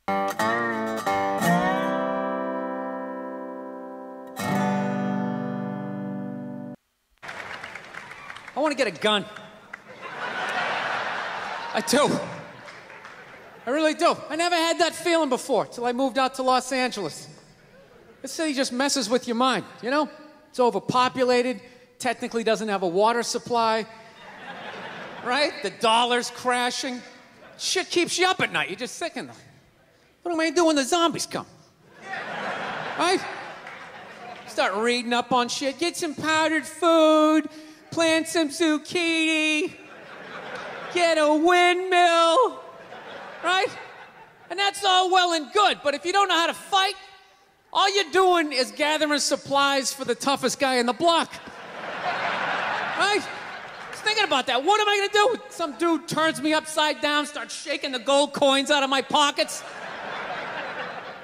I want to get a gun. I do. I really do. I never had that feeling before till I moved out to Los Angeles. This city just messes with your mind, you know? It's overpopulated, technically doesn't have a water supply, right? The dollar's crashing. Shit keeps you up at night. You're just thinking, what am I gonna do when the zombies come? Right? Start reading up on shit, get some powdered food, plant some zucchini, get a windmill, right? And that's all well and good, but if you don't know how to fight, all you're doing is gathering supplies for the toughest guy in the block. Right? Just thinking about that. What am I gonna do? Some dude turns me upside down, starts shaking the gold coins out of my pockets.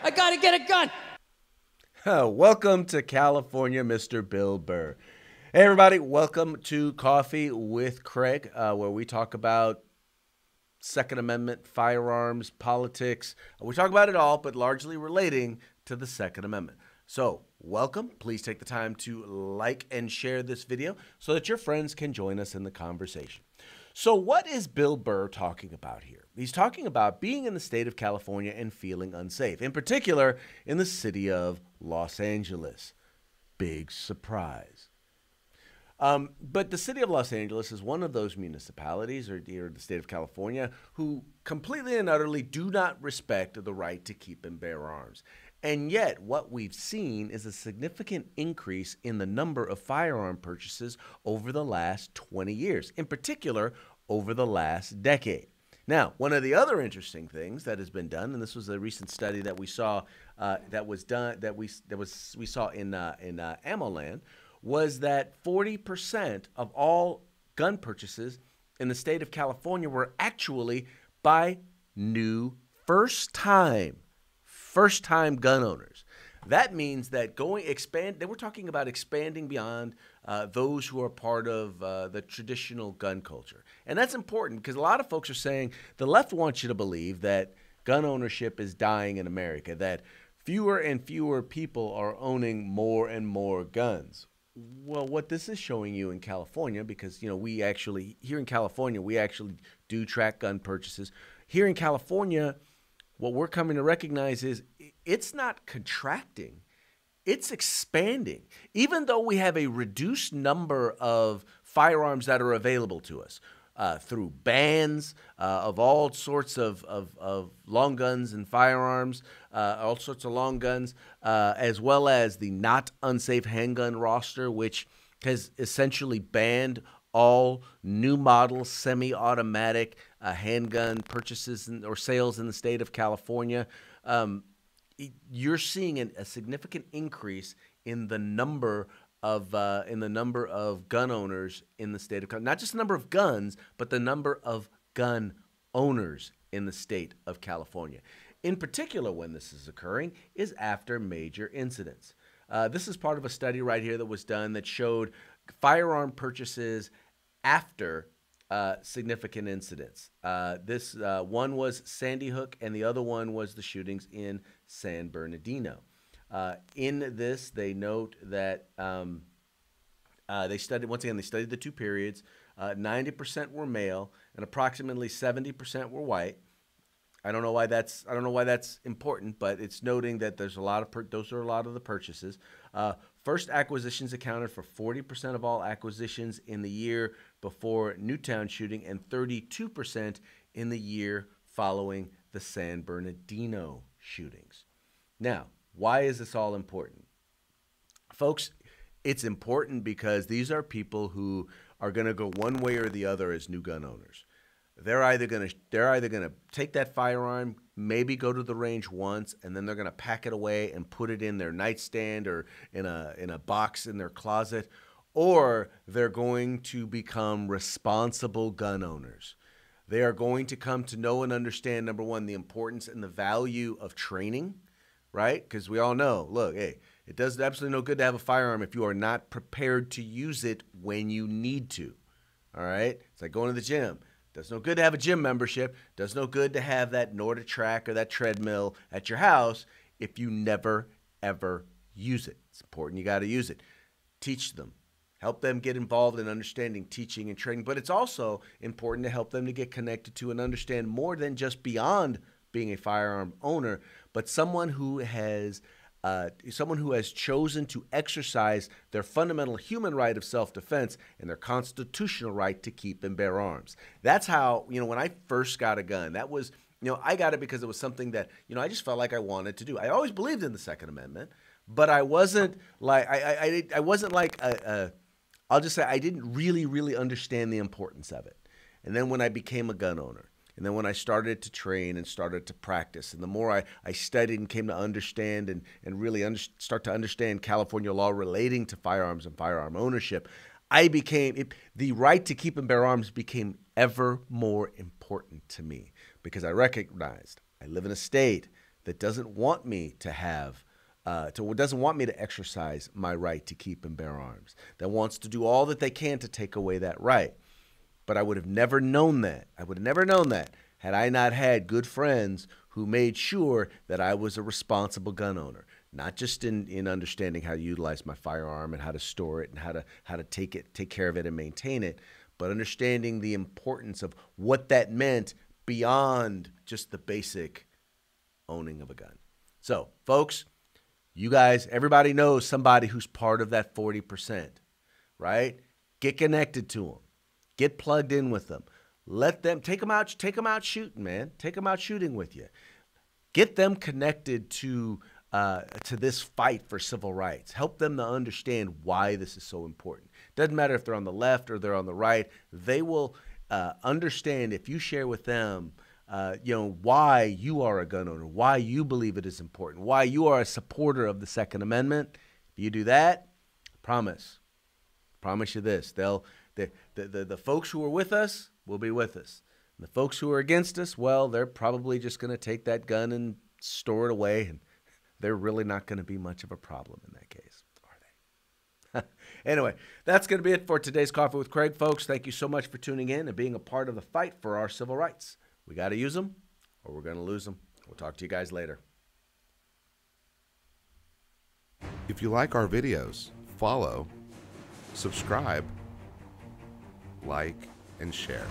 I gotta get a gun. Welcome to California, Mr. Bill Burr. Hey, everybody. Welcome to Coffee with Craig, where we talk about Second Amendment, firearms, politics. We talk about it all, but largely relating to the Second Amendment. So, welcome. Please take the time to like and share this video so that your friends can join us in the conversation. So, what is Bill Burr talking about here? He's talking about being in the state of California and feeling unsafe, in particular in the city of Los Angeles. Big surprise. But the city of Los Angeles is one of those municipalities, or the state of California, who completely and utterly do not respect the right to keep and bear arms. And yet, what we've seen is a significant increase in the number of firearm purchases over the last 20 years, in particular, over the last decade. Now, one of the other interesting things that has been done, and this was a recent study that we saw we saw in AmmoLand, was that 40% of all gun purchases in the state of California were actually by new first-time gun owners. That means that they were talking about expanding beyond those who are part of the traditional gun culture. And that's important because a lot of folks are saying the left wants you to believe that gun ownership is dying in America, that fewer and fewer people are owning more and more guns. Well, what this is showing you in California, because, here in California, we actually do track gun purchases. Here in California, what we're coming to recognize is it's not contracting, it's expanding. Even though we have a reduced number of firearms that are available to us through bans of all sorts of long guns and firearms, all sorts of long guns, as well as the not unsafe handgun roster, which has essentially banned all new model semi-automatic handgun purchases or sales in the state of California. You're seeing a significant increase in the number of gun owners in the state of California. Not just the number of guns, but the number of gun owners in the state of California. In particular, when this is occurring is after major incidents. This is part of a study right here that was done that showed firearm purchases after significant incidents. This one was Sandy Hook, and the other one was the shootings in San Bernardino. In this, they note that they studied the two periods. 90% were male, and approximately 70% were white. I don't know why that's important, but it's noting that there's those are a lot of the purchases. First acquisitions accounted for 40% of all acquisitions in the year before Newtown shooting, and 32% in the year following the San Bernardino shootings. Now, why is this all important? Folks, it's important because these are people who are going to go one way or the other as new gun owners. They're either going to take that firearm, maybe go to the range once, and then they're going to pack it away and put it in their nightstand or in a box in their closet, or they're going to become responsible gun owners. They are going to come to know and understand, number one, the importance and the value of training, right? Because we all know, look, hey, it does absolutely no good to have a firearm if you are not prepared to use it when you need to, all right? It's like going to the gym. Does no good to have a gym membership. Does no good to have that NordicTrack or that treadmill at your house if you never, ever use it. It's important you got to use it. Teach them. Help them get involved in understanding, teaching, and training. But it's also important to help them to get connected to and understand more than just beyond being a firearm owner, but someone who has chosen to exercise their fundamental human right of self-defense and their constitutional right to keep and bear arms. That's how, when I first got a gun, that was, I got it because it was something that, I just felt like I wanted to do. I always believed in the Second Amendment, but I wasn't like, I wasn't like I'll just say I didn't really, really understand the importance of it. And then when I became a gun owner, and then when I started to train and started to practice, and the more I studied and came to understand and really start to understand California law relating to firearms and firearm ownership, the right to keep and bear arms became ever more important to me because I recognized I live in a state that doesn't want me to have doesn't want me to exercise my right to keep and bear arms, that wants to do all that they can to take away that right. But I would have never known that. I would have never known that had I not had good friends who made sure that I was a responsible gun owner, not just in understanding how to utilize my firearm and how to store it and how to take care of it and maintain it, but understanding the importance of what that meant beyond just the basic owning of a gun. So, folks, you guys, everybody knows somebody who's part of that 40%, right? Get connected to them. Get plugged in with them. Let them take them out shooting, man. Take them out shooting with you. Get them connected to this fight for civil rights. Help them to understand why this is so important. Doesn't matter if they're on the left or they're on the right. They will understand if you share with them why you are a gun owner, why you believe it is important, why you are a supporter of the Second Amendment. If you do that, promise you this, the folks who are with us will be with us. And the folks who are against us, well, they're probably just going to take that gun and store it away, and they're really not going to be much of a problem in that case, are they? Anyway, that's going to be it for today's Coffee with Craig, folks. Thank you so much for tuning in and being a part of the fight for our civil rights. We got to use them or we're going to lose them. We'll talk to you guys later. If you like our videos, follow, subscribe, like, and share.